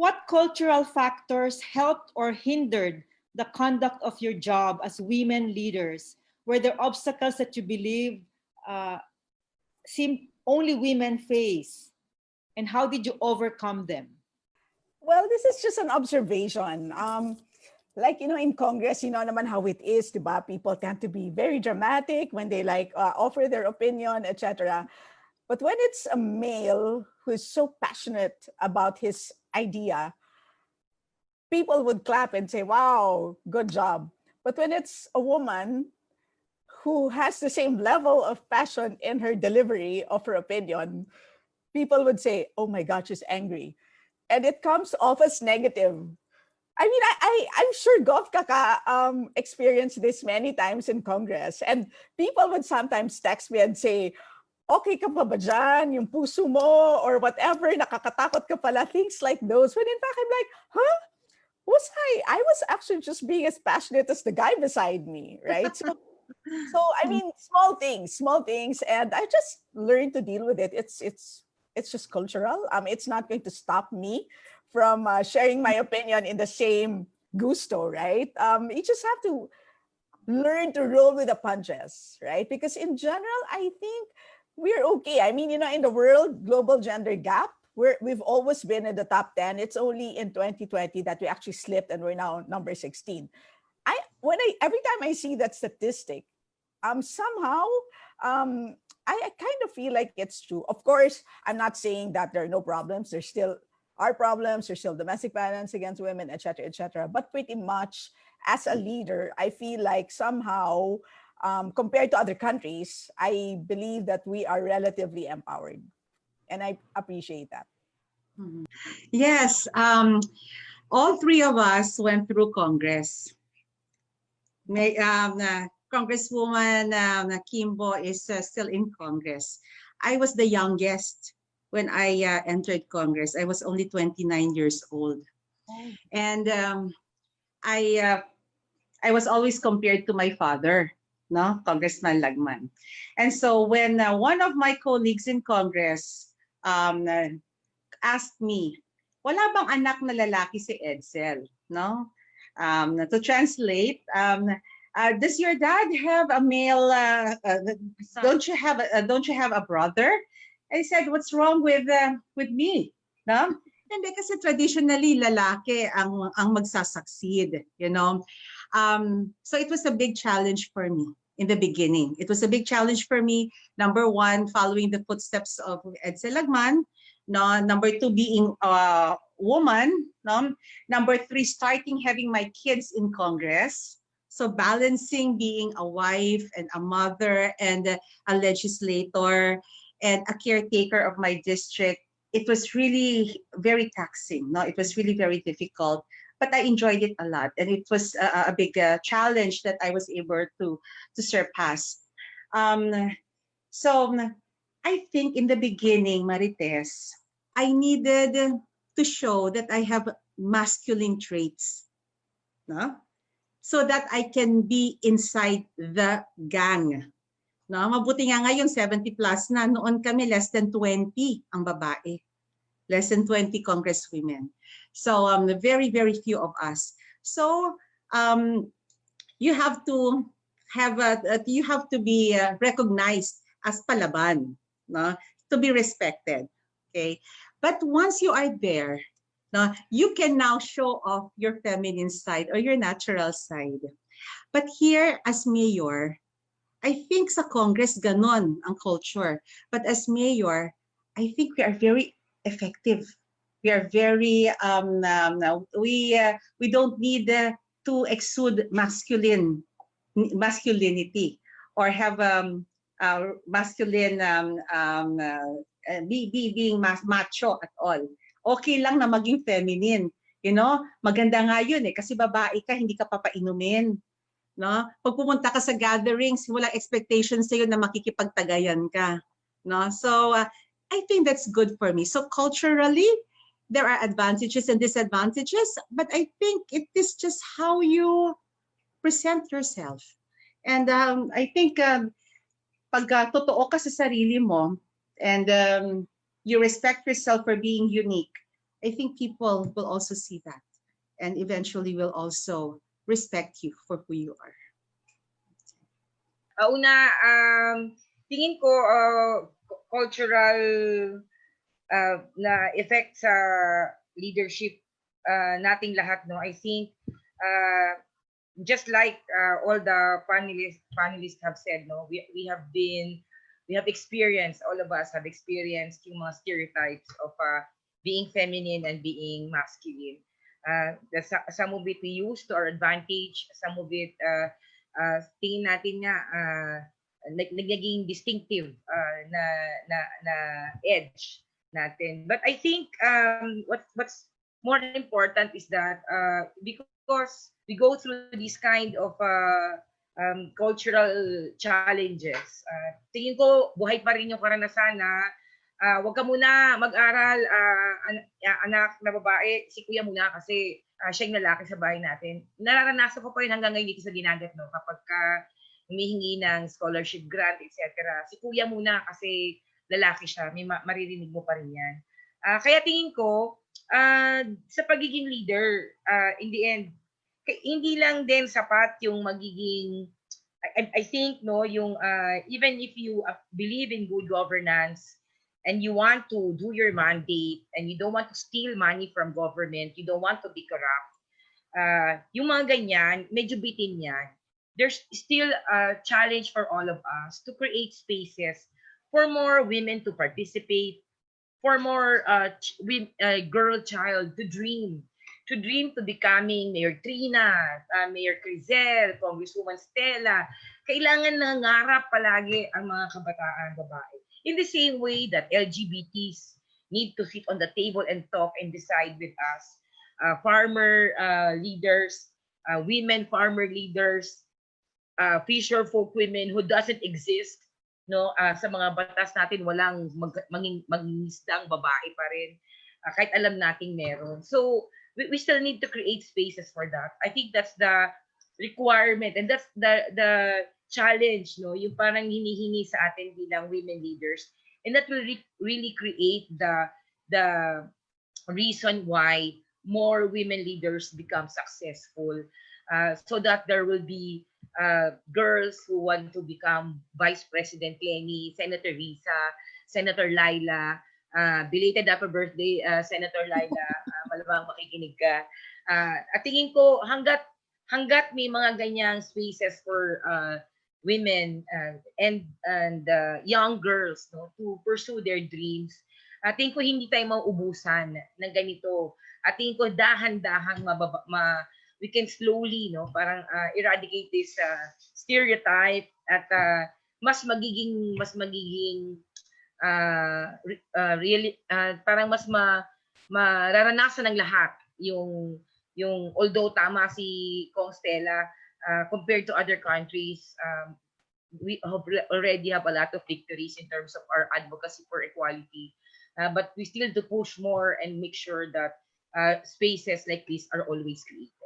What cultural factors helped or hindered the conduct of your job as women leaders? Were there obstacles that you believe uh, seem only women face? And how did you overcome them? Well, this is just an observation. Like, in Congress, naman how it is, diba? People tend to be very dramatic when they offer their opinion, etc. But when it's a male who is so passionate about his idea, people would clap and say, wow, good job. But when it's a woman who has the same level of passion in her delivery of her opinion, people would say, oh my God, she's angry. And it comes off as negative. I mean, I'm sure Gov Kaka experienced this many times in Congress. And people would sometimes text me and say, okay ka pa ba dyan? Yung puso mo or whatever, nakakatakot ka pala, things like those. When in fact, I'm like, huh? I was actually just being as passionate as the guy beside me, right? So I mean, small things, and I just learned to deal with it. It's just cultural. It's not going to stop me from sharing my opinion in the same gusto, right? You just have to learn to roll with the punches, right? Because in general, I think we're okay. I mean, in the world global gender gap, we've always been in the top 10. It's only in 2020 that we actually slipped and we're now number 16. Every time I see that statistic, somehow I kind of feel like it's true. Of course, I'm not saying that there are no problems. There's still are problems. There's still domestic violence against women, etc., etc. But pretty much, as a leader, I feel like somehow, compared to other countries, I believe that we are relatively empowered, and I appreciate that. Yes, all three of us went through Congress. Congresswoman Kimbo is still in Congress. I was the youngest when I entered Congress. I was only 29 years old. Oh. And I was always compared to my father, no, Congressman Lagman. And so when one of my colleagues in Congress asked me, wala bang anak na lalaki si Edsel, no? To translate, does your dad have a male? Don't you have a brother? I said, what's wrong with me? No? Hindi kasi traditionally lalaki ang magsasucceed, So it was a big challenge for me in the beginning. It was a big challenge for me. Number one, following the footsteps of Edsel Lagman. No, number two, being a woman. No? Number three, starting having my kids in Congress. So balancing being a wife and a mother and a legislator and a caretaker of my district, it was really very taxing. No, it was really very difficult, but I enjoyed it a lot, and it was a big challenge that I was able to surpass. So I think in the beginning, Marites, I needed to show that I have masculine traits, no? So that I can be inside the gang. No, mabuti nga ngayon 70 plus na, noon kami less than 20 ang babae. Less than 20 congresswomen. So very few of us. So you have to be recognized as palaban, no? To be respected. Okay, but once you are there, no, you can now show off your feminine side or your natural side. But here as mayor, I think sa Congress ganon ang culture. But as mayor, I think we are very effective. We are very we don't need to exude masculinity or have masculine being macho at all. Okay lang na maging feminine, maganda nga yun kasi babae ka, hindi ka papainumin, no? Pag pumunta ka sa gatherings, walang expectations sa'yo na makikipagtagayan ka, no? So I think that's good for me. So culturally, there are advantages and disadvantages, but I think it is just how you present yourself. And I think pag totoo ka sa sarili mo and you respect yourself for being unique, I think people will also see that and eventually will also respect you for who you are. Una, tingin ko cultural na effect sa leadership nating lahat, no. I think just like all the panelists have said, no, we have experienced, all of us have experienced yung mga stereotypes of being feminine and being masculine. Some of it we use to our advantage, some of it tingin natin nga naging distinctive na edge natin. But I think what's more important is that because we go through these kind of cultural challenges, tingin ko buhay pa rin yung karanasan na wag ka muna mag-aral, anak na babae, si kuya muna kasi siya yung lalaki sa bahay natin. Nararanasan ko pa yun hanggang ngayon dito sa Dinagat, no? Kapag humihingi ng scholarship grant, etc. Si kuya muna kasi lalaki siya, may maririnig mo pa rin yan. Kaya tingin ko, sa pagiging leader, in the end, hindi lang din sapat yung magiging, I think, no, yung even if you believe in good governance and you want to do your mandate and you don't want to steal money from government, you don't want to be corrupt, yung mga ganyan, medyo bitin yan. There's still a challenge for all of us to create spaces for more women to participate, for more girl child to dream to becoming Mayor Trina, Mayor Crizel, Congresswoman Stella. Kailangan nangarap palagi ang mga kabataan babae. In the same way that LGBTs need to sit on the table and talk and decide with us. Farmer leaders, women farmer leaders, fisher folk women who doesn't exist, no, sa mga batas natin walang mangingisdang babae pa rin, kahit alam nating meron. So we still need to create spaces for that. I think that's the requirement and that's the challenge, no, yung parang hinihingi sa atin bilang women leaders, and that will really create the reason why more women leaders become successful, so that there will be girls who want to become Vice President Lenny, Senator Risa, Senator Laila. Belated happy birthday, Senator Laila. Malamang makikinig ka. At tingin ko, hanggat may mga ganyang spaces for women and young girls, no, to pursue their dreams, tingin ko hindi tayo mauubusan ng ganito. At tingin ko dahan-dahan we can slowly, no, parang eradicate this stereotype at mas magiging really parang mas mararanasan ng lahat yung although tama si Kong Stella, compared to other countries, we already have a lot of victories in terms of our advocacy for equality, but we still have to push more and make sure that spaces like this are always created.